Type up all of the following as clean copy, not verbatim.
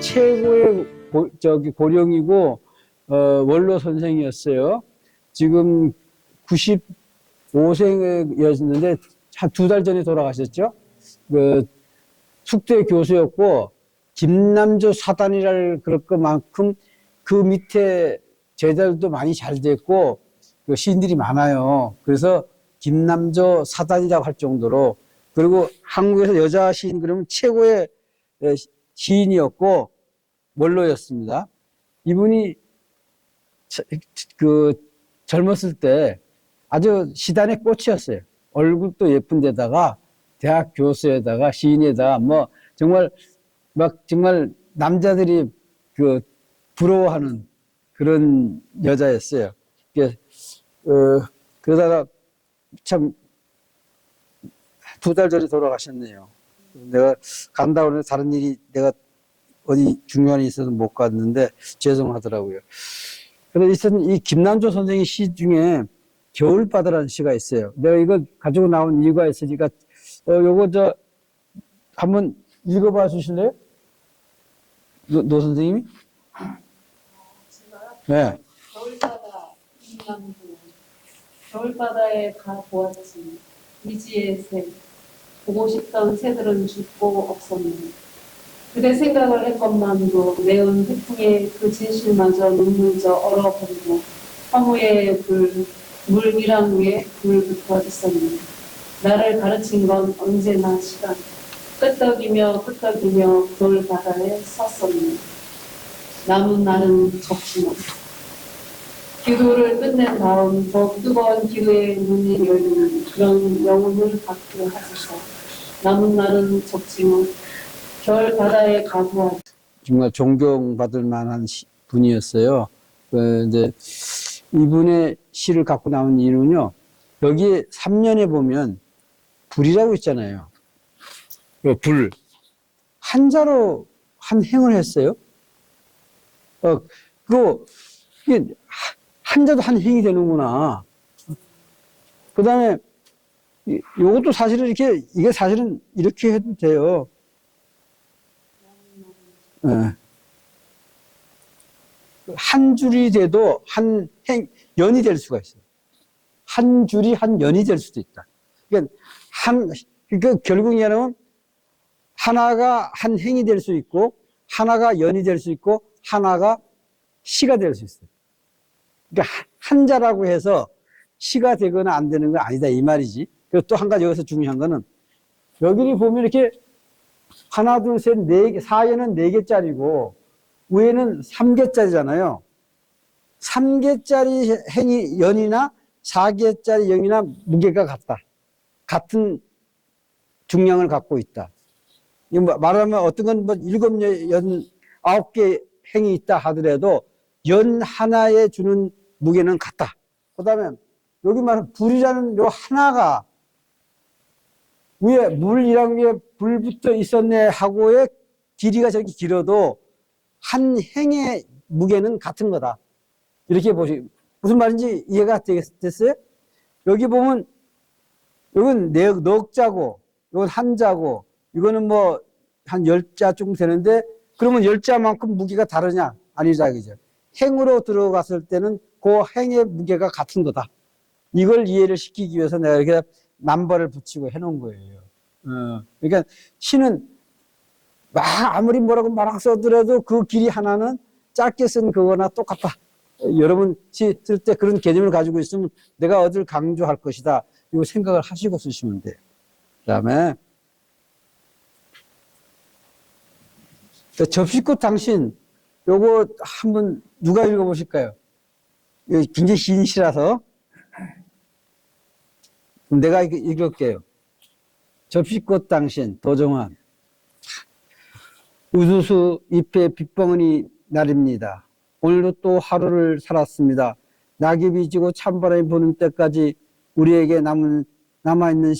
최고의 고령이고 원로 선생이었어요. 지금 95세였는데 한 2달 전에 돌아가셨죠. 그 숙대 교수였고 김남조 사단이랄 그럴 것만큼 그 밑에 제자들도 많이 잘 됐고 그 시인들이 많아요. 그래서 김남조 사단이라고 할 정도로, 그리고 한국에서 여자 시인 그러면 최고의 시인이었고 원로였습니다. 이분이 그 젊었을 때 아주 시단의 꽃이었어요. 얼굴도 예쁜 데다가 대학 교수에다가 시인에다가 뭐 정말 남자들이 그 부러워하는 그런 여자였어요. 그러다가 참 2달 전에 돌아가셨네요. 내가 간다고 하는데 다른 일이 내가 어디 중요한 일이 있어서 못 갔는데 죄송하더라고요. 그래서 이 김남조 선생의 시 중에 겨울바다라는 시가 있어요. 내가 이거 가지고 나온 이유가 있으니까 요거 한번 읽어봐 주실래요? 노 선생님이? 제가요? 네. 겨울바다 김남조. 겨울바다에 가 보았지. 미지의 새. 보고 싶던 새들은 죽고 없었네. 그대 생각을 했건만도 매운 태풍에 그 진실마저 눈물져 얼어버리고 허무의 물 위랑 위에 불 붙어 있었네. 나를 가르친 건 언제나 시간. 끄떡이며 겨울바다에 섰었네. 남은 날은 적시나. 기도를 끝낸 다음 더욱 뜨거운 기도의 눈이 열리는 그런 영혼을 갖게 하소서. 남은 날은 적지만 겨울 바다에 가보아. 정말 존경받을 만한 분이었어요. 이제 이분의 시를 갖고 나온 이유는요, 여기 3년에 보면 불이라고 있잖아요. 불. 한자로 한 행을 했어요. 이게 한자도 한 행이 되는구나. 그 다음에, 요것도 사실은 이게 사실은 이렇게 해도 돼요. 네. 한 줄이 돼도 연이 될 수가 있어요. 한 줄이 한 연이 될 수도 있다. 그러니까 결국 얘기하면 하나가 한 행이 될 수 있고, 하나가 연이 될 수 있고, 하나가 시가 될 수 있어요. 그러니까 한자라고 해서 시가 되거나 안 되는 건 아니다, 이 말이지. 그리고 또 한 가지 여기서 중요한 거는, 여기를 보면 이렇게 하나, 둘, 셋, 네 개, 사에는 4개짜리고, 위에는 3개짜리잖아요. 3개짜리 행이 연이나 4개짜리 영이나 무게가 같다. 같은 중량을 갖고 있다. 말하면 어떤 건 7연, 9개 행이 있다 하더라도 연 하나에 주는 무게는 같다. 그 다음에 여기 말하는 불이라는 요 하나가 위에 물이랑 위에 불 붙어 있었네 하고의 길이가 저렇게 길어도 한 행의 무게는 같은 거다. 이렇게 보시고, 무슨 말인지 이해가 됐어요? 여기 보면, 이건 넉 자고, 이건 한 자고, 이거는 뭐, 한 10자 정도 되는데, 그러면 10자만큼 무게가 다르냐? 아니자, 그죠? 행으로 들어갔을 때는 그 행의 무게가 같은 거다. 이걸 이해를 시키기 위해서 내가 이렇게 남발을 붙이고 해놓은 거예요. 그러니까 시는 아무리 뭐라고 말하고 써더라도 그 길이 하나는 짧게 쓴 그거나 똑같다. 여러분 시 쓸 때 그런 개념을 가지고 있으면 내가 어딜 강조할 것이다. 이거 생각을 하시고 쓰시면 돼요. 그 다음에 접시꽃 당신, 요거 한번 누가 읽어보실까요? 이거 굉장히 긴 시라서 내가 읽을게요. 접시꽃 당신, 도정환. 우수수 잎에 빗방울이 날입니다. 오늘도 또 하루를 살았습니다. 낙엽이 지고 찬바람이 부는 때까지 우리에게 남아있는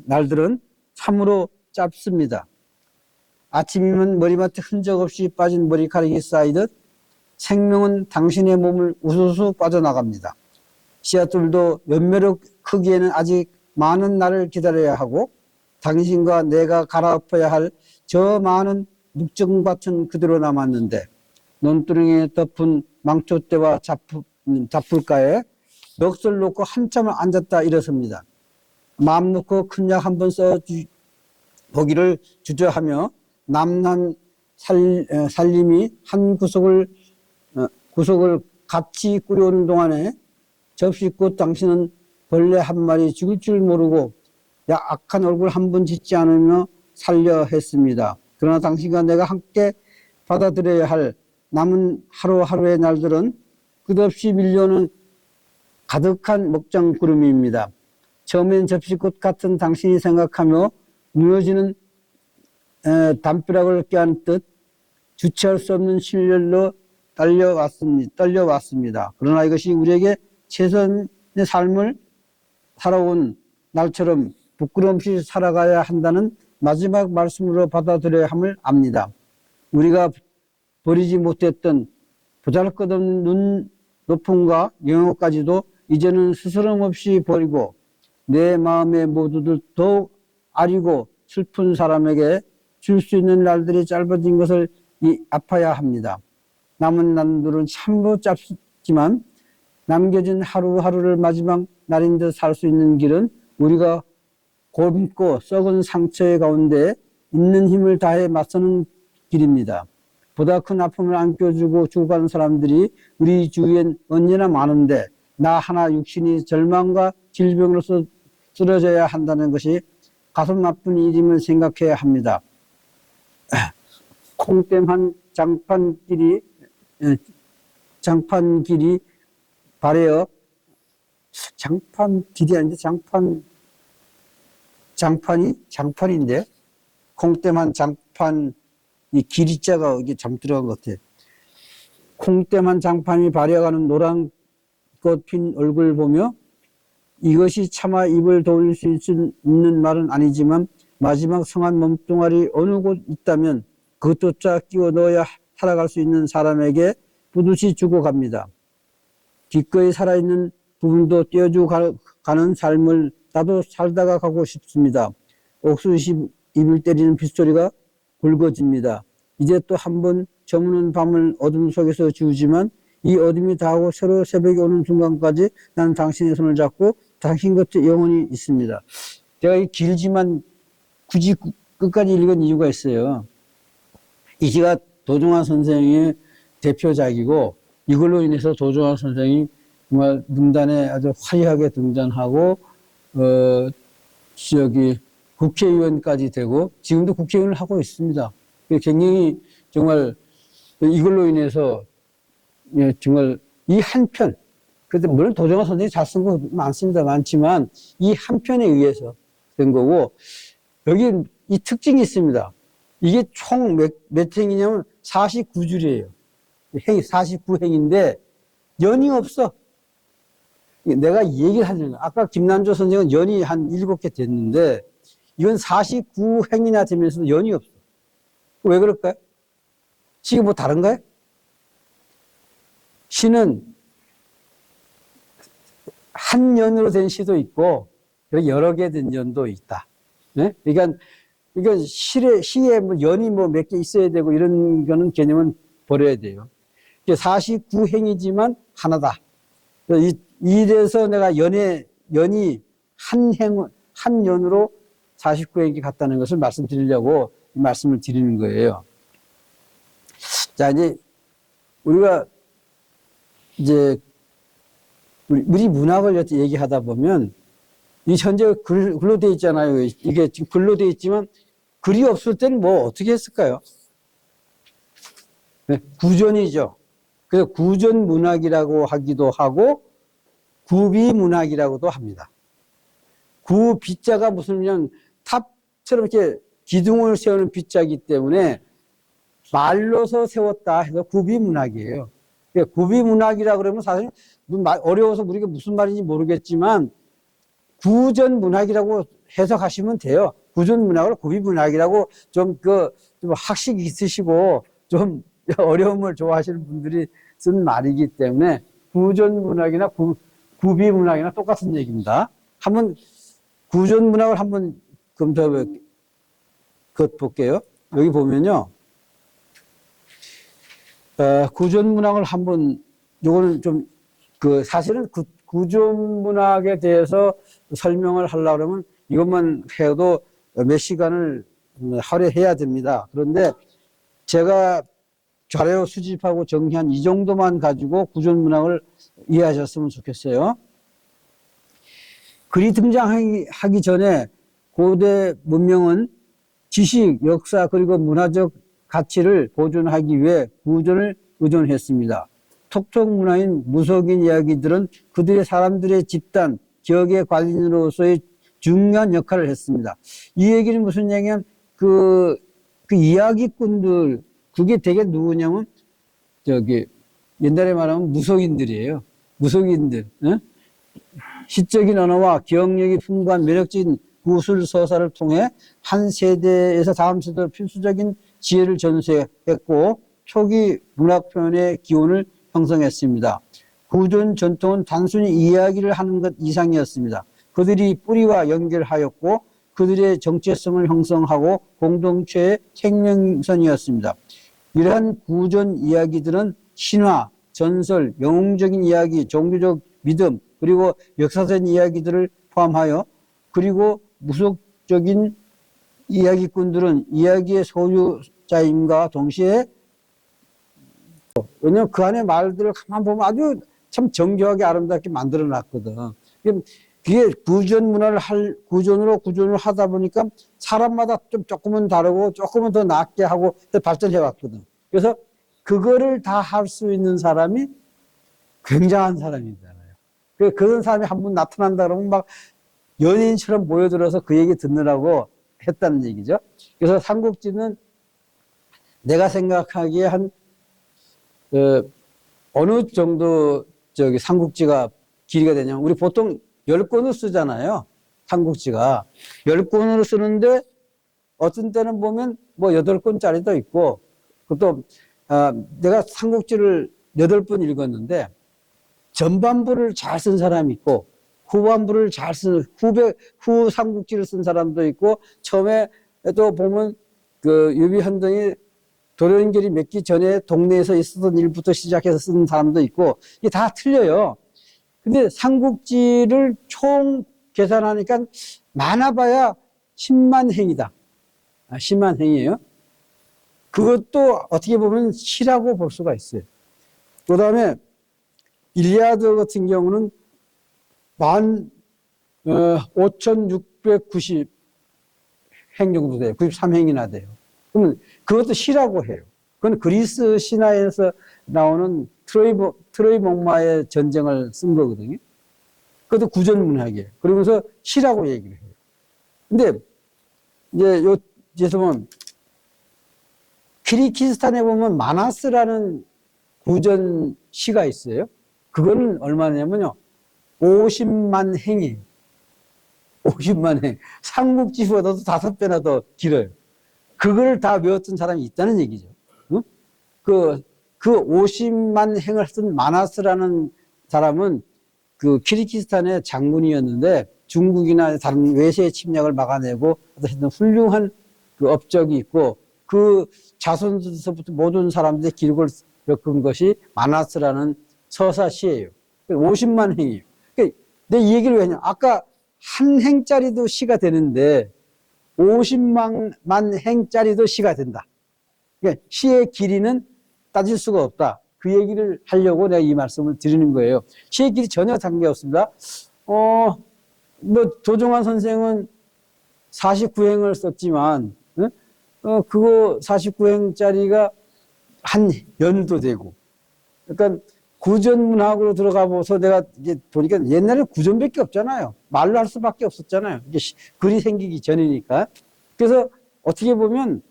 날들은 참으로 짧습니다. 아침이면 머리맡에 흔적 없이 빠진 머리카락이 쌓이듯 생명은 당신의 몸을 우수수 빠져나갑니다. 씨앗들도 연매력 크기에는 아직 많은 날을 기다려야 하고 당신과 내가 갈아엎어야 할 저 많은 묵정밭은 그대로 남았는데 논두렁에 덮은 망초대와 잡풀가에 넋을 놓고 한참을 앉았다 일어섭니다. 마음 놓고 큰 약 한번 보기를 주저하며 남난 살림이 한 구석을 같이 끓여오는 동안에 접시꽃 당신은 벌레 한 마리 죽을 줄 모르고 악한 얼굴 한 번 짓지 않으며 살려 했습니다. 그러나 당신과 내가 함께 받아들여야 할 남은 하루하루의 날들은 끝없이 밀려오는 가득한 먹장 구름입니다. 처음엔 접시꽃 같은 당신이 생각하며 무너지는 담벼락을 껴안듯 주체할 수 없는 신뢰로 떨려왔습니다. 그러나 이것이 우리에게 최선의 삶을 살아온 날처럼 부끄럼 없이 살아가야 한다는 마지막 말씀으로 받아들여야 함을 압니다. 우리가 버리지 못했던 보잘것없는 눈 높음과 영역까지도 이제는 스스럼 없이 버리고 내 마음의 모두들 더욱 아리고 슬픈 사람에게 줄 수 있는 날들이 짧아진 것을 아파야 합니다. 남은 날들은 참으로 짧지만 남겨진 하루하루를 마지막 날인 듯 살 수 있는 길은 우리가 곪고 썩은 상처의 가운데 있는 힘을 다해 맞서는 길입니다. 보다 큰 아픔을 안겨주고 죽어가는 사람들이 우리 주위엔 언제나 많은데 나 하나 육신이 절망과 질병으로서 쓰러져야 한다는 것이 가슴 아픈 일임을 생각해야 합니다. 콩땜한 장판길이 바래어 장판길이 아닌데 장판인데 콩땜한 장판 이 길이자가 이게 잘못 들어간 것 같아. 콩땜한 장판이 바래어가는 노란 꽃 핀 얼굴 보며 이것이 차마 입을 돌릴 수 있는 말은 아니지만 마지막 성한 몸뚱아리 어느 곳 있다면 그것조차 끼워 넣어야 살아갈 수 있는 사람에게 뿌듯이 주고 갑니다. 기꺼이 살아있는 부분도 떼어주고 가는 삶을 나도 살다가 가고 싶습니다. 옥수수 입을 때리는 빗소리가 굵어집니다. 이제 또 한 번 저무는 밤을 어둠 속에서 지우지만 이 어둠이 다하고 새로 새벽이 오는 순간까지 나는 당신의 손을 잡고 당신 곁에 영원히 있습니다. 제가 이 길지만 굳이 끝까지 읽은 이유가 있어요. 이 시가 도종환 선생의 대표작이고 이걸로 인해서 도종환 선생이 정말 문단에 아주 화려하게 등장하고 국회의원까지 되고 지금도 국회의원을 하고 있습니다. 굉장히 정말 이걸로 인해서 정말 이 한 편, 그런데 물론 도종환 선생이 잘 쓴 거 많지만 이 한 편에 의해서 된 거고 여기 이 특징이 있습니다. 이게 총 몇 행이냐면 49줄이에요. 행이 49행인데 연이 없어. 내가 얘기를 하는 거야. 아까 김난조 선생은 연이 한 7개 됐는데 이건 49행이나 되면서도 연이 없어. 왜 그럴까요? 시가 뭐 다른가요? 시는 한 연으로 된 시도 있고 여러 개 된 연도 있다. 네? 그러니까 시에 뭐 연이 뭐 몇 개 있어야 되고 이런 거는 개념은 버려야 돼요. 49행이지만 하나다. 이래서 내가 연이 한 연으로 49행이 같다는 것을 말씀드리려고 이 말씀을 드리는 거예요. 자, 이제 우리가 이제 우리 문학을 얘기하다 보면 이 현재 글로 돼 있잖아요. 이게 지금 글로 돼 있지만 글이 없을 때는 뭐 어떻게 했을까요? 네, 구전이죠. 그래서 구전 문학이라고 하기도 하고 구비 문학이라고도 합니다. 구비자가 무슨 그냥 탑처럼 이렇게 기둥을 세우는 비자이기 때문에 말로서 세웠다 해서 구비 문학이에요. 구비 문학이라 그러면 사실 어려워서 우리가 무슨 말인지 모르겠지만 구전 문학이라고 해석하시면 돼요. 구전 문학을 구비 문학이라고 좀 학식 있으시고 좀 어려움을 좋아하시는 분들이 쓴 말이기 때문에 구전 문학이나 구비 문학이나 똑같은 얘기입니다. 한번 구전 문학을 한번 볼게요. 여기 보면요. 구존문학을 한번, 요거는 좀, 사실은 구존문학에 대해서 설명을 하려고 그러면 이것만 해도 몇 시간을 할애해야 됩니다. 그런데 제가 자료 수집하고 정리한 이 정도만 가지고 구존문학을 이해하셨으면 좋겠어요. 글이 등장하기 전에 고대 문명은 지식, 역사, 그리고 문화적 가치를 보존하기 위해 구존을 의존했습니다. 톡톡 문화인 무속인 이야기들은 그들의 사람들의 집단, 지역의 관리인으로서의 중요한 역할을 했습니다. 이 얘기는 무슨 얘기냐면, 그 이야기꾼들, 그게 되게 누구냐면, 옛날에 말하면 무속인들이에요. 무속인들. 어? 시적인 언어와 기억력이 풍부한 매력적인 구술 서사를 통해 한 세대에서 다음 세대로 필수적인 지혜를 전수했고 초기 문학 표현의 기원을 형성했습니다. 구존 전통은 단순히 이야기를 하는 것 이상이었습니다. 그들이 뿌리와 연결하였고 그들의 정체성을 형성하고 공동체의 생명선이었습니다. 이러한 구존 이야기들은 신화, 전설, 영웅적인 이야기, 종교적 믿음, 그리고 역사적인 이야기들을 포함하여 그리고 무속적인 이야기꾼들은 이야기의 소유자임과 동시에 왜냐하면 그 안에 말들을 가만 보면 아주 참 정교하게 아름답게 만들어 놨거든. 그게 구존을 하다 보니까 사람마다 좀 조금은 다르고 조금은 더 낫게 하고 발전해 왔거든. 그래서 그거를 다 할 수 있는 사람이 굉장한 사람이잖아요. 그런 사람이 한 분 나타난다 그러면 막 연예인처럼 모여들어서 그 얘기 듣느라고 했다는 얘기죠. 그래서 삼국지는 내가 생각하기에 어느 정도 삼국지가 길이가 되냐면 우리 보통 10권을 쓰잖아요. 삼국지가 10권으로 쓰는데 어떤 때는 보면 뭐 8권짜리도 있고 또 내가 삼국지를 8번 읽었는데 전반부를 잘 쓴 사람이 있고 후반부를 잘 쓴 후 삼국지를 쓴 사람도 있고 처음에 또 보면 유비현동이 도련결이 맺기 전에 동네에서 있었던 일부터 시작해서 쓰는 사람도 있고 이게 다 틀려요. 근데 삼국지를 총 계산하니까 많아봐야 10만 행이다. 10만 행이에요. 그것도 어떻게 보면 시라고 볼 수가 있어요. 그 다음에 일리아드 같은 경우는 15,690 행 정도 돼요. 93행이나 돼요. 그러면 그것도 시라고 해요. 그건 그리스 신화에서 나오는 트로이 목마의 전쟁을 쓴 거거든요. 그것도 구전문학이에요. 그러면서 시라고 얘기를 해요. 근데 이제 여기서 보면 키르기스탄에 보면 마나스라는 구전 시가 있어요. 그거는 얼마냐면요. 50만 행이에요. 50만 행. 삼국지보다도 5배나 더 길어요. 그걸 다 외웠던 사람이 있다는 얘기죠. 응? 그 50만 행을 쓴 마나스라는 사람은 키르기스탄의 장군이었는데 중국이나 다른 외세의 침략을 막아내고 어떤 훌륭한 업적이 있고 그 자손서부터 모든 사람들의 기록을 엮은 것이 마나스라는 서사시예요. 50만 행이에요. 내 이 얘기를 왜 했냐. 아까 한 행짜리도 시가 되는데 50만 행짜리도 시가 된다. 그러니까 시의 길이는 따질 수가 없다. 그 얘기를 하려고 내가 이 말씀을 드리는 거예요. 시의 길이 전혀 관계없습니다. 도종환 선생은 49행을 썼지만, 그거 49행짜리가 한 연도 되고. 그러니까 구전문학으로 들어가 보서 내가 이제 보니까 옛날에 구전밖에 없잖아요. 말로 할 수밖에 없었잖아요. 이게 글이 생기기 전이니까. 그래서 어떻게 보면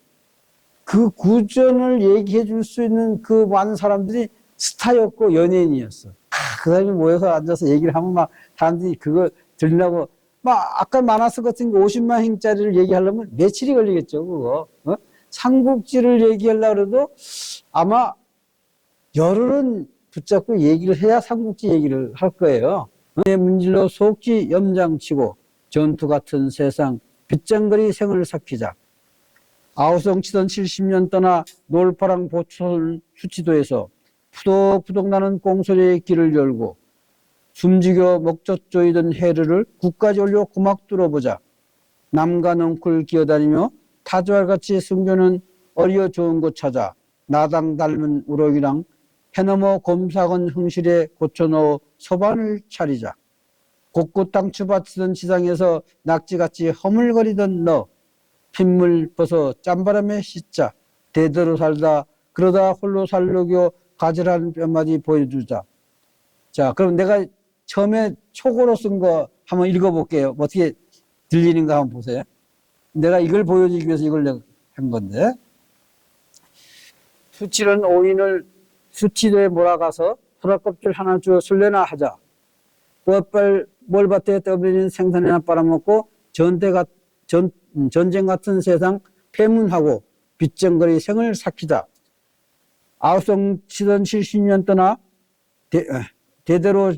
그 구전을 얘기해 줄 수 있는 그 많은 사람들이 스타였고 연예인이었어. 그 사람이 모여서 앉아서 얘기를 하면 막 사람들이 그거 들으려고 아까 마나스 같은 거 50만 행짜리를 얘기하려면 며칠이 걸리겠죠, 그거. 삼국지를 얘기하려고 해도 아마 열흘은 붙잡고 얘기를 해야 삼국지 얘기를 할 거예요. 내 문질러 속지 염장치고 전투 같은 세상 빗장거리 생을 삭히자. 아우성 치던 70년 떠나 놀파랑 보촌 수치도에서 푸덕푸덕 나는 꽁소리의 길을 열고 숨지겨 먹젖 조이던 해를 국까지 올려 고막 뚫어보자. 남과 넝쿨 기어다니며 타조알같이 숨겨는 어리어 좋은 곳 찾아 나당 닮은 우럭이랑 해넘어 곰삭은 흥실에 고쳐넣어 소반을 차리자. 곳곳 당추 받치던 지상에서 낙지같이 허물거리던 너 핏물 벗어 짬바람에 씻자. 대대로 살다 그러다 홀로 살려겨 가지란 뼈마디 보여주자. 자, 그럼 내가 처음에 촉으로 쓴 거 한번 읽어볼게요. 어떻게 들리는가 한번 보세요. 내가 이걸 보여주기 위해서 이걸 내가 한 건데. 수치는 오인을 수치도에 몰아가서 소라껍질 하나 주어 술래나 하자. 몰밭에 떠버리는 생선이나 빨아먹고 전쟁 같은 세상 폐문하고 빗정거리 생을 삭히자. 아우성 치던 70년 떠나 대대로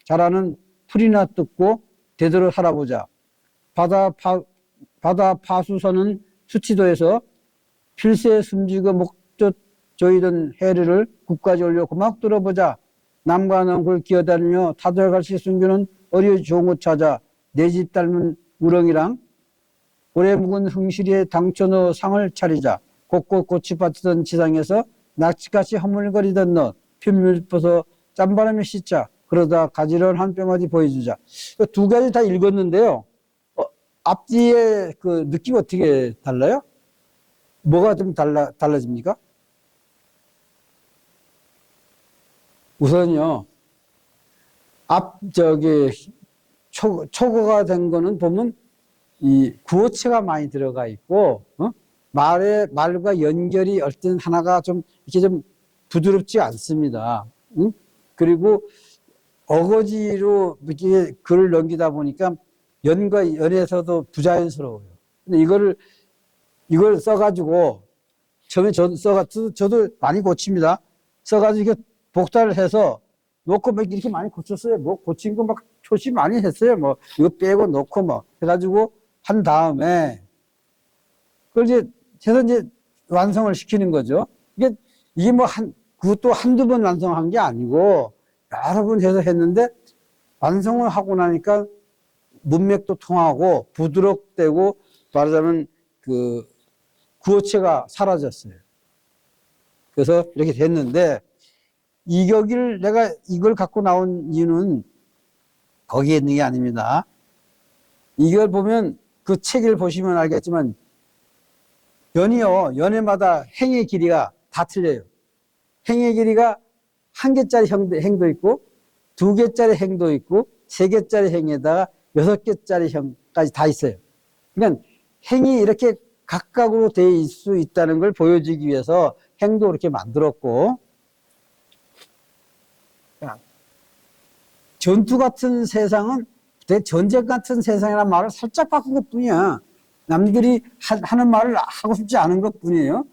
자라는 풀이나 뜯고 대대로 살아보자. 바다 파수선은 수치도에서 필세 숨지고 목젖 조이던 해를 국까지 올려 고막 뚫어보자. 남과 넝쿨 기어다니며 타조알같이 숨기는 어리 좋은 곳 찾아 내 집 닮은 우렁이랑 오래 묵은 흥실이에 당쳐넣어 상을 차리자. 곳곳 꽃이 받치던 지상에서 낙지같이 허물거리던 너 핏물 벗어 짬바람에 씻자. 그러다 가지런 한 뼘마디 보여주자. 두 가지 다 읽었는데요. 앞뒤에 그 느낌 어떻게 달라요? 뭐가 좀 달라집니까? 우선요, 초거가 된 거는 보면 이 구어체가 많이 들어가 있고, 말과 연결이 어떤 하나가 좀 이렇게 좀 부드럽지 않습니다. 그리고 어거지로 이렇게 글을 넘기다 보니까 연과 연에서도 부자연스러워요. 근데 이걸 써가지고, 처음에 저도 많이 고칩니다. 써가지고 이렇게 복사를 해서 놓고 막 이렇게 많이 고쳤어요. 뭐 고친 거 막 표시 많이 했어요. 뭐 이거 빼고 놓고 뭐 해가지고 한 다음에 그걸 이제 해서 이제 완성을 시키는 거죠. 이게 뭐 그것도 한두 번 완성한 게 아니고 여러 번 해서 했는데 완성을 하고 나니까 문맥도 통하고 부드럽되고 말하자면 그 구어체가 사라졌어요. 그래서 이렇게 됐는데 내가 이걸 갖고 나온 이유는 거기에 있는 게 아닙니다. 이걸 보면 그 책을 보시면 알겠지만 연에마다 행의 길이가 다 틀려요. 행의 길이가 한 개짜리 행도 있고 두 개짜리 행도 있고 세 개짜리 행에다가 6개짜리 행까지 다 있어요. 그러니까 행이 이렇게 각각으로 되어 있을 수 있다는 걸 보여주기 위해서 행도 이렇게 만들었고 전투 같은 세상은 전쟁 같은 세상이라는 말을 살짝 바꾼 것 뿐이야. 남들이 하는 말을 하고 싶지 않은 것 뿐이에요.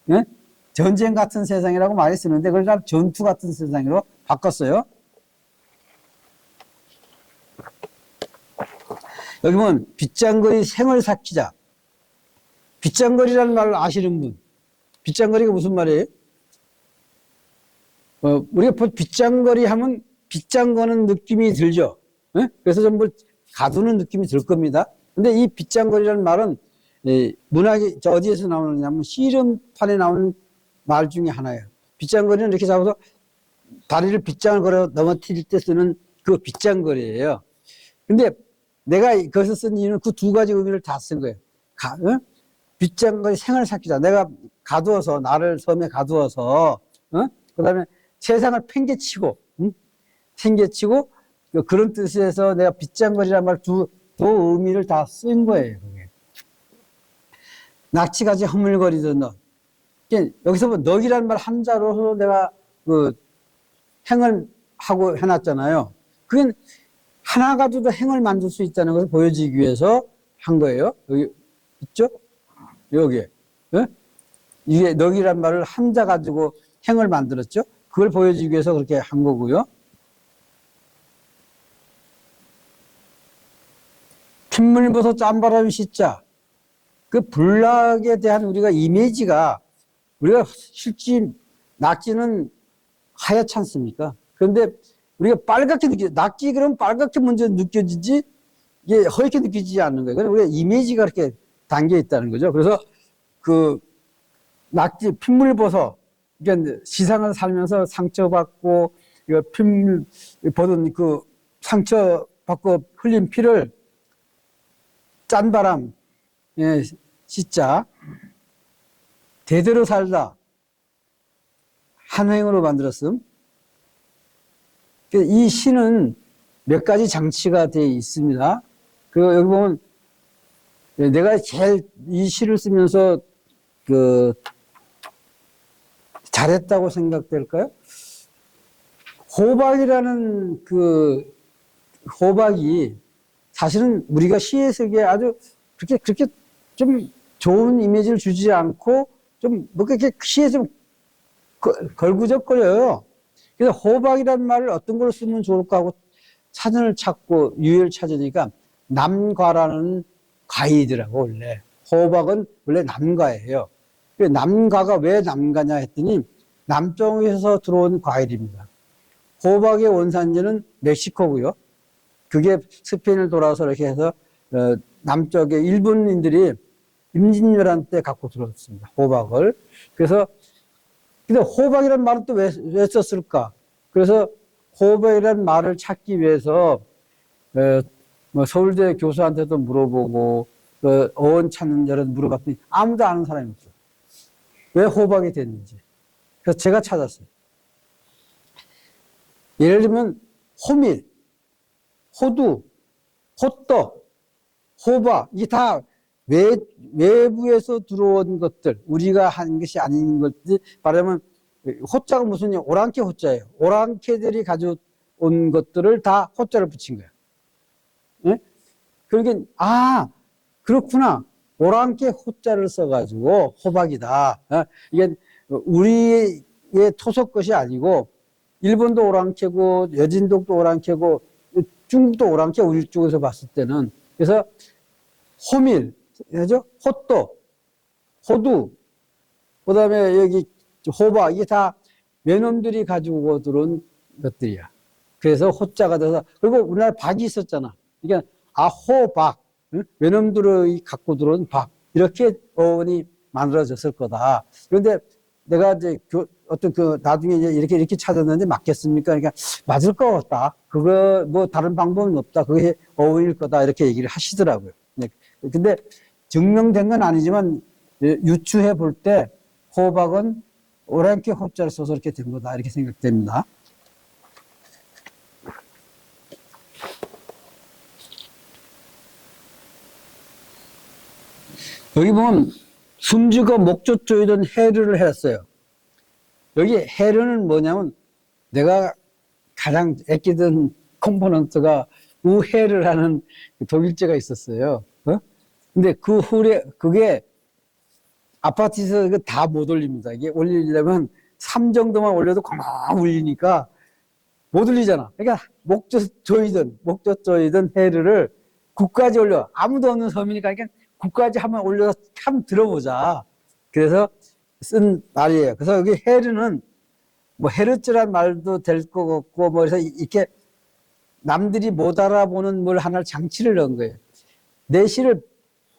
네? 전쟁 같은 세상이라고 많이 쓰는데 그걸 전투 같은 세상으로 바꿨어요. 여기 보면 빗장거리 생을 삭히자. 빗장거리라는 말을 아시는 분. 빗장거리가 무슨 말이에요? 우리가 빗장거리 하면 빗장 거는 느낌이 들죠. 네? 그래서 전부 가두는 느낌이 들 겁니다. 근데 이 빗장거리라는 말은 문학이 어디에서 나오느냐면 씨름판에 나오는 말 중에 하나예요. 빗장거리는 이렇게 잡아서 다리를 빗장을 걸어 넘어뜨릴 때 쓰는 그 빗장거리예요. 근데 내가 거기서 쓴 이유는 그 두 가지 의미를 다 쓴 거예요. 빗장거리 생을 삭히자. 내가 나를 섬에 가두어서, 그 다음에 세상을 팽개치고, 팽개치고, 그런 뜻에서 내가 빗장거리란 말 두 의미를 다 쓴 거예요. 그게. 낙지같이 허물거리던 너. 여기서 뭐 넉이라는 말 한자로서 내가 행을 하고 해놨잖아요. 그게 하나 가지고도 행을 만들 수 있다는 것을 보여주기 위해서 한 거예요. 여기 있죠? 여기에. 네? 이게 넉이란 말을 한자 가지고 행을 만들었죠. 그걸 보여주기 위해서 그렇게 한 거고요. 핏물 벗어 짬바람 씻자. 그 불락에 대한 우리가 이미지가 우리가 실제 낙지는 하얗지 않습니까? 그런데 우리가 빨갛게 낙지 그러면 빨갛게 먼저 느껴지지 이게 허옇게 느껴지지 않는 거예요. 그러니까 우리가 이미지가 이렇게 담겨 있다는 거죠. 그래서 그 낙지 핏물버섯 그러니까 시상을 살면서 상처받고 이거 핏물 버든 그 상처받고 흘린 피를 짠바람 예, 시자 대대로 살다 한행으로 만들었음. 이 시는 몇 가지 장치가 되어 있습니다. 그 여기 보면 내가 제일 이 시를 쓰면서 그 잘했다고 생각될까요? 호박이라는 그 호박이 사실은 우리가 시에 쓰기에 아주 그렇게 좀 좋은 이미지를 주지 않고 좀 뭐 그렇게 시에 좀 걸구적거려요. 그래서 호박이라는 말을 어떤 걸로 쓰면 좋을까 하고 사전을 찾고 유해를 찾으니까 남과라는 과이더라고 원래. 호박은 원래 남과예요. 남과가 왜 남과냐 했더니 남쪽에서 들어온 과일입니다. 호박의 원산지는 멕시코고요. 그게 스페인을 돌아서 이렇게 해서 남쪽에 일본인들이 임진왜란 때 갖고 들어왔습니다. 호박을. 그래서 근데 호박이라는 말은 또 왜 썼을까? 그래서 호박이라는 말을 찾기 위해서 뭐 서울대 교수한테도 물어보고 어원 찾는 자를 물어봤더니 아무도 아는 사람이 없어요. 왜 호박이 됐는지. 그래서 제가 찾았어요. 예를 들면 호밀, 호두, 호떡, 호박 이게 다 외부에서 들어온 것들, 우리가 한 것이 아닌 것들, 말하면 호자가 무슨 오랑캐 호자예요. 오랑캐들이 가져온 것들을 다 호자를 붙인 거예요. 예? 그러니까 그렇구나. 오랑캐 호자를 써가지고 호박이다. 이게 우리의 토속 것이 아니고 일본도 오랑캐고 여진독도 오랑캐고 중국도 오랑캐 우리 쪽에서 봤을 때는. 그래서 호밀, 그죠? 호떡, 호두, 그 다음에 여기 호박, 이게 다 외놈들이 가지고 들어온 것들이야. 그래서 호자가 돼서, 그리고 우리나라 박이 있었잖아. 그러니까 호박, 응? 외놈들이 갖고 들어온 박, 이렇게 어원이 만들어졌을 거다. 그런데 내가 이제 어떤 나중에 이제 이렇게 찾았는데 맞겠습니까? 그러니까 맞을 것 같다. 그거 뭐 다른 방법은 없다. 그게 어원일 거다. 이렇게 얘기를 하시더라고요. 근데 증명된 건 아니지만 유추해 볼 때 호박은 오랑캐 호자를 써서 이렇게 된 거다 이렇게 생각됩니다. 여기 보면 숨지고 목젖 조이던 해류를 했어요. 여기 해류는 뭐냐면 내가 가장 아끼던 컴포넌트가 우해를 하는 독일제가 있었어요. 근데 그게 아파트에서 다 못 올립니다. 이게 올리려면 3 정도만 올려도 꽝꽝 울리니까 못 올리잖아. 그러니까 목젖 조이던 해를 국까지 올려. 아무도 없는 섬이니까 그냥 국까지 한번 올려서 한번 들어보자. 그래서 쓴 말이에요. 그래서 여기 해류는 뭐 해르츠란 말도 될 것 같고 뭐 그래서 이렇게 남들이 못 알아보는 뭘 하나 장치를 넣은 거예요. 내 시를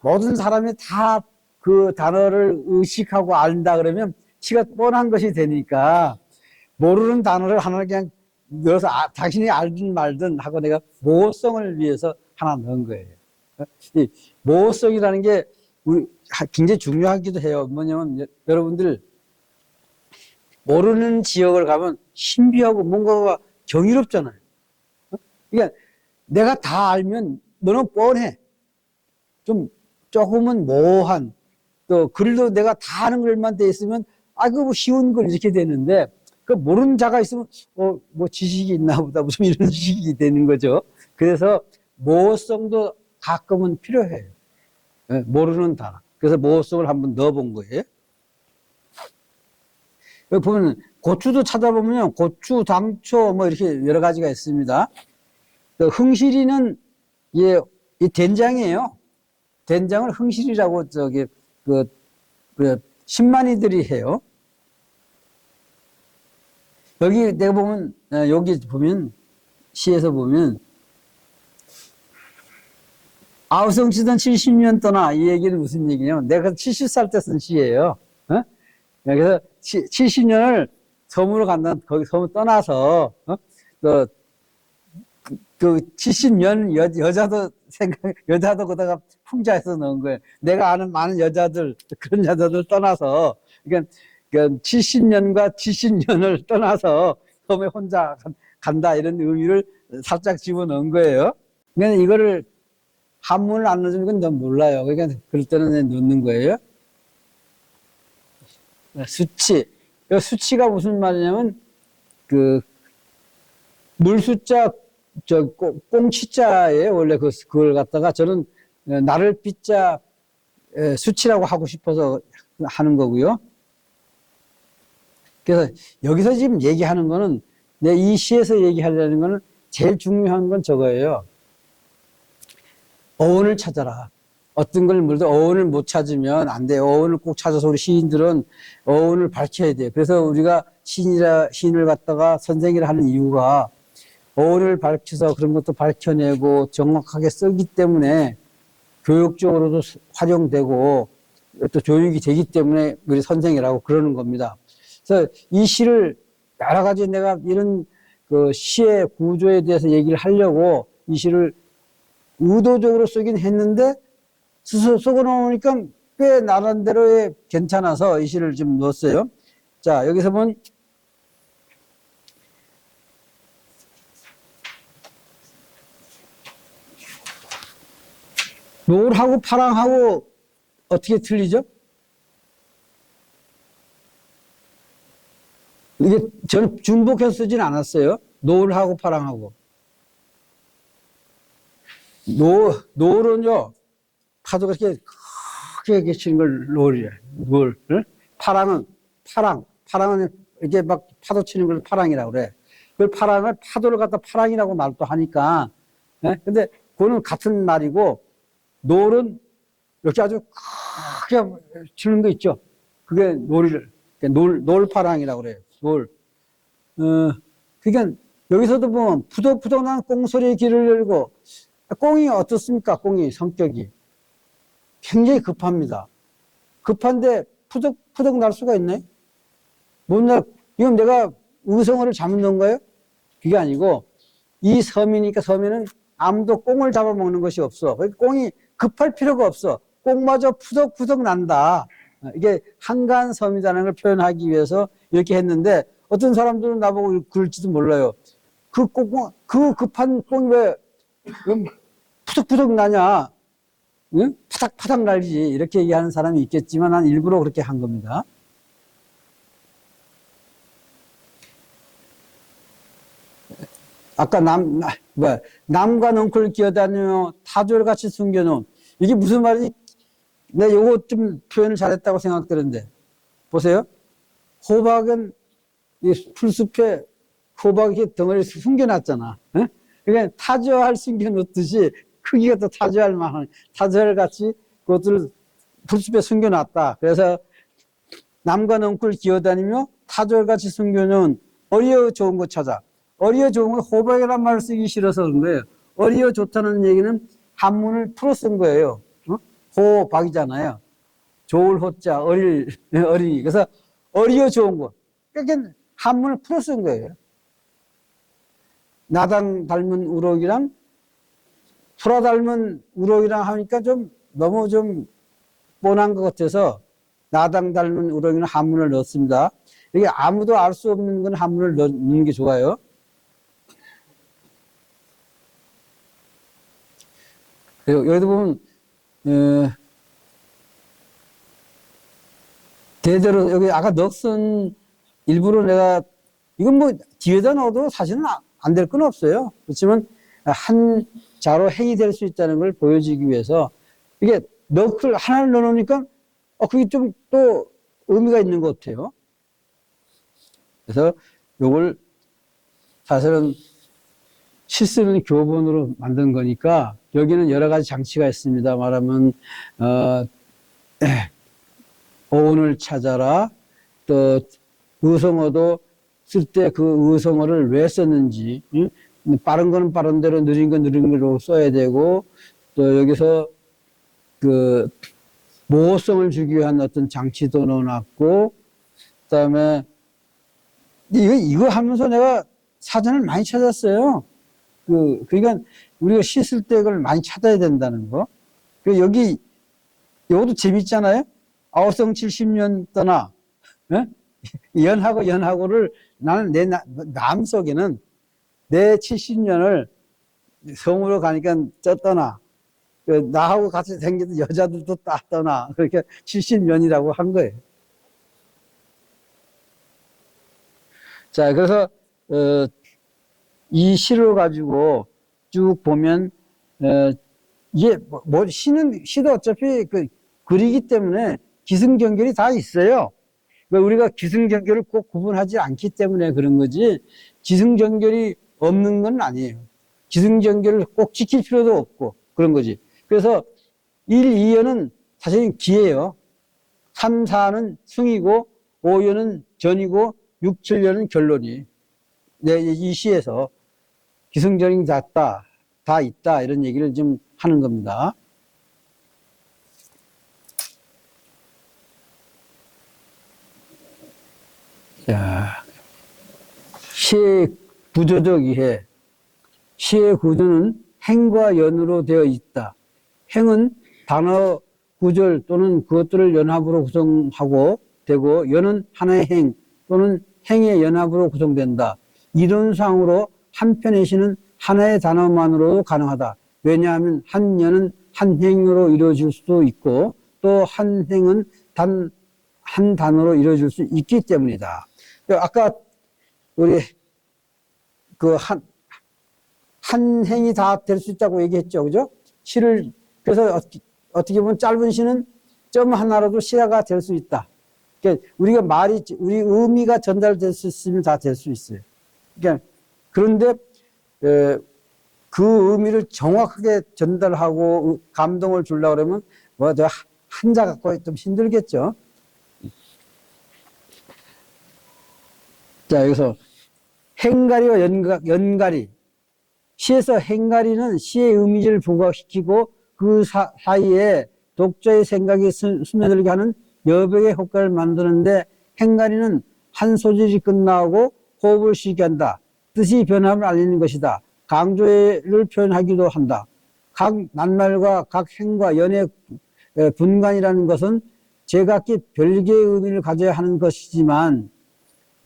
모든 사람이 다 그 단어를 의식하고 안다 그러면 시가 뻔한 것이 되니까 모르는 단어를 하나 그냥 넣어서 당신이 알든 말든 하고 내가 모호성을 위해서 하나 넣은 거예요. 이 모호성이라는 게 우리 굉장히 중요하기도 해요. 뭐냐면 여러분들 모르는 지역을 가면 신비하고 뭔가가 경이롭잖아요. 그러니까 내가 다 알면 너는 뻔해. 조금은 모호한, 또 글도 내가 다 아는 글만 돼 있으면 그거 뭐 쉬운 글 이렇게 되는데 그 모르는 자가 있으면 뭐 지식이 있나 보다 무슨 이런 지식이 되는 거죠. 그래서 모호성도 가끔은 필요해요. 모르는 단어. 그래서 모호성을 한번 넣어본 거예요. 여기 보면 고추도 찾아보면 고추, 당초 뭐 이렇게 여러 가지가 있습니다. 흥시리는 이 된장이에요. 된장을 흥실이라고 신만이들이 해요. 여기 내가 보면, 여기 보면, 시에서 보면, 아우성치던 70년 떠나, 이 얘기는 무슨 얘기냐면, 내가 70살 때 쓴 시예요. 어? 그래서 70년을 섬으로 간다, 거기 섬을 떠나서, 그 70년 여자도 그다가 풍자해서 넣은 거예요. 내가 아는 많은 여자들, 그런 여자들 떠나서, 그러니까 70년과 70년을 떠나서 섬에 혼자 간다, 이런 의미를 살짝 집어넣은 거예요. 그러니까 이거를 한문을 안 넣어주면 이건 넌 몰라요. 그러니까 그럴 때는 넣는 거예요. 수치. 수치가 무슨 말이냐면, 물수자, 꽁치자에 원래 그걸 갖다가 저는 나를 빚자 수치라고 하고 싶어서 하는 거고요. 그래서 여기서 지금 얘기하는 거는, 내 이 시에서 얘기하려는 거는 제일 중요한 건 저거예요. 어원을 찾아라. 어떤 걸 물도 어원을 못 찾으면 안 돼요. 어원을 꼭 찾아서 우리 시인들은 어원을 밝혀야 돼요. 그래서 우리가 시인을 갖다가 선생이라 하는 이유가 어원을 밝혀서 그런 것도 밝혀내고 정확하게 쓰기 때문에 교육적으로도 활용되고 또 교육이 되기 때문에 우리 선생이라고 그러는 겁니다. 그래서 이 시를 여러 가지 내가 이런 그 시의 구조에 대해서 얘기를 하려고 이 시를 의도적으로 쓰긴 했는데 쓰고 나오니까 꽤 나름대로의 괜찮아서 이 시를 좀 넣었어요. 자, 여기서 보면 노을하고 파랑하고 어떻게 틀리죠? 이게 저는 중복해서 쓰진 않았어요. 노을하고 파랑하고. 노을은요, 파도가 이렇게 크게 치는 걸 노을이야. 노을. 파랑은 이렇게 막 파도 치는 걸 파랑이라고 그래. 그 파랑을 파도를 갖다 파랑이라고 말도 하니까. 예? 근데 그거는 같은 말이고, 노을은 이렇게 아주 크게 치는 거 있죠. 그게 노을파랑이라고 그래요. 노을. 그러니까 여기서도 보면 푸덕푸덕 난 꽁소리의 길을 열고, 꽁이 어떻습니까? 꽁이 성격이 굉장히 급합니다. 급한데 푸덕푸덕 날 수가 있나요? 못 날. 이건 내가 의성어를 잘못 넣은 거예요? 그게 아니고 이 섬이니까 섬에는 아무도 꽁을 잡아먹는 것이 없어. 꽁이 급할 필요가 없어. 꽁마저 푸덕푸덕 난다. 이게 한가한 섬이라는 걸 표현하기 위해서 이렇게 했는데, 어떤 사람들은 나보고 그럴지도 몰라요. 그 급한 꽁이 왜 푸덕푸덕 나냐? 응? 파닥파닥 날지. 이렇게 얘기하는 사람이 있겠지만 난 일부러 그렇게 한 겁니다. 아까 남과 넝쿨 기어다니며 타조를같이 숨겨놓은, 이게 무슨 말이지? 내가 요거 좀 표현을 잘했다고 생각되는데, 보세요. 호박은 이 풀숲에 호박이 덩어리 숨겨놨잖아. 에? 그러니까 타조알 숨겨놓듯이 크기가 또 타조알 만한, 타조알 같이 그것들을 풀숲에 숨겨놨다. 그래서 남과 넝쿨 기어다니며 타조알 같이 숨겨놓은 어리어 좋은 거 찾아. 어리어 좋은 건 호박이란 말을 쓰기 싫어서 그런 거예요. 어리어 좋다는 얘기는 한문을 풀어 쓴 거예요. 호박이잖아요. 좋을 호자, 어리. 그래서 어리어 좋은 거. 그러니까 한문을 풀어 쓴 거예요. 나당 닮은 우럭이랑 소라 닮은 우럭이랑 하니까 너무 뻔한 것 같아서 나당 닮은 우럭이는 한문을 넣었습니다. 이게 아무도 알 수 없는 건 한문을 넣는 게 좋아요. 여기도 보면, 대대로, 여기 아까 넋은 일부러 내가, 이건 뭐 뒤에다 넣어도 사실은 안 될 건 없어요. 그렇지만 한 자로 행이 될 수 있다는 걸 보여주기 위해서, 이게 넋을 하나를 넣어놓으니까, 그게 좀 또 의미가 있는 것 같아요. 그래서 요걸 사실은 시쓰는 교본으로 만든 거니까 여기는 여러 가지 장치가 있습니다. 말하면 어원을 찾아라, 또 의성어도 쓸 때 그 의성어를 왜 썼는지, 응? 빠른 거는 빠른 대로, 느린 건 느린 대로 써야 되고, 또 여기서 그 모호성을 주기 위한 어떤 장치도 넣어놨고, 그다음에 이거 하면서 내가 사전을 많이 찾았어요. 그러니까 우리가 시 쓸 때 그걸 많이 찾아야 된다는 거. 여기 이것도 재밌잖아요. 아우성 70년 떠나, 예? 연하고를 나는 내 마음속에는 내 70년을 성으로 가니까 떠나. 나하고 같이 생긴 여자들도 다 떠나. 그렇게 70년이라고 한 거예요. 자, 그래서, 이 시를 가지고 쭉 보면, 이게 시도 어차피 글이기 때문에 기승전결이 다 있어요. 우리가 기승전결을 꼭 구분하지 않기 때문에 그런 거지, 기승전결이 없는 건 아니에요. 기승전결을 꼭 지킬 필요도 없고, 그런 거지. 그래서 1, 2연은 사실은 기예요. 3, 4는 승이고, 5연은 전이고, 6, 7연은 결론이. 네, 이 시에서 기승전이 다 있다, 이런 얘기를 좀 하는 겁니다. 자, 시의 구조적 이해. 시의 구조는 행과 연으로 되어 있다. 행은 단어, 구절 또는 그것들을 연합으로 구성하고 되고, 연은 하나의 행 또는 행의 연합으로 구성된다. 이론상으로 한 편의 시는 하나의 단어만으로도 가능하다. 왜냐하면 한 연은 한 행으로 이루어질 수도 있고, 또 한 행은 한 단어로 이루어질 수 있기 때문이다. 아까 우리 한 행이 다 될 수 있다고 얘기했죠, 그죠? 시를 그래서 어떻게 보면 짧은 시는 점 하나로도 시가 될 수 있다. 그러니까 우리 의미가 전달될 수 있으면 다 될 수 있어요. 그러니까 그런데 그 의미를 정확하게 전달하고 감동을 주려고 그러면 한자 갖고 좀 힘들겠죠. 자, 여기서 행가리와 연가리. 시에서 행가리는 시의 이미지를 부각시키고 그 사이에 독자의 생각이 스며들게 하는 여백의 효과를 만드는데, 행가리는 한 소절이 끝나고 호흡을 쉬게 한다. 뜻이 변함을 알리는 것이다. 강조를 표현하기도 한다. 각 낱말과 각 행과 연의 분간이라는 것은 제각기 별개의 의미를 가져야 하는 것이지만,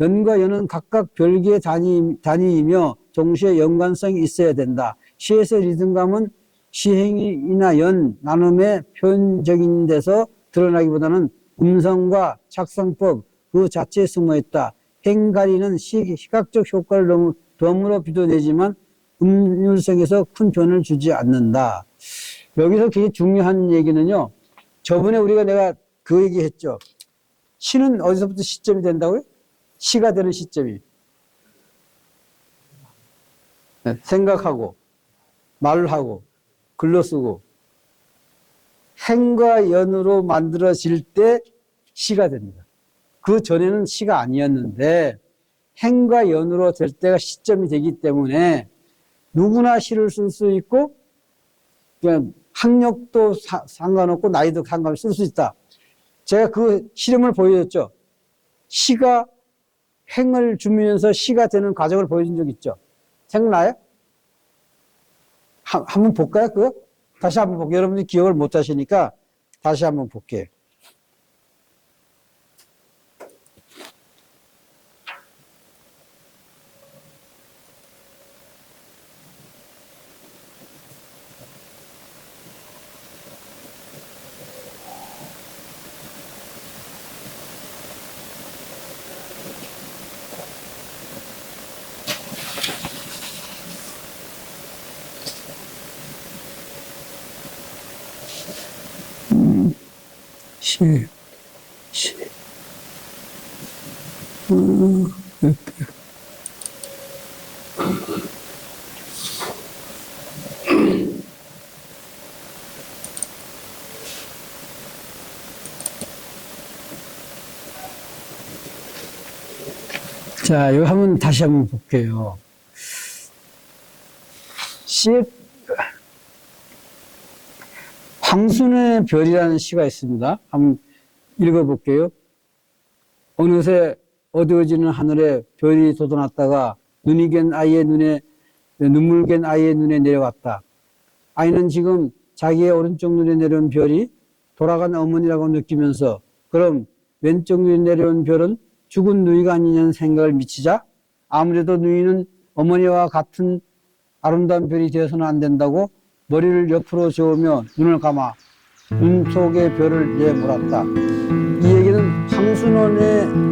연과 연은 각각 별개의 단위이며 동시에 연관성이 있어야 된다. 시에서 리듬감은 시행이나 연, 나눔의 표현적인 데서 드러나기보다는 음성과 착성법 그 자체에 숨어있다. 행가리는 시각적 효과를 덤으로 비춰내지만 음률성에서 큰 변을 주지 않는다. 여기서 되게 중요한 얘기는요, 저번에 내가 그 얘기 했죠. 시는 어디서부터 시점이 된다고요? 시가 되는 시점이 생각하고 말하고 글로 쓰고 행과 연으로 만들어질 때 시가 됩니다. 그 전에는 시가 아니었는데 행과 연으로 될 때가 시점이 되기 때문에 누구나 시를 쓸 수 있고, 그냥 학력도 상관없고 나이도 상관없이 쓸 수 있다. 제가 그 실험을 보여줬죠. 시가 행을 주면서 시가 되는 과정을 보여준 적 있죠. 생각나요? 한번 볼까요? 그거? 다시 한번 볼게요. 여러분들이 기억을 못 하시니까 다시 한번 볼게요. 시. 자, 이거 한번 다시 한번 볼게요. 황순의 별이라는 시가 있습니다. 한번 읽어볼게요. 어느새 어두워지는 하늘에 별이 돋아났다가 눈물 갠 아이의 눈에 내려왔다. 아이는 지금 자기의 오른쪽 눈에 내려온 별이 돌아간 어머니라고 느끼면서 그럼 왼쪽 눈에 내려온 별은 죽은 누이가 아니냐는 생각을 미치자 아무래도 누이는 어머니와 같은 아름다운 별이 되어서는 안 된다고 머리를 옆으로 저으며 눈을 감아 눈 속의 별을 내몰았다. 이 얘기는 황순원의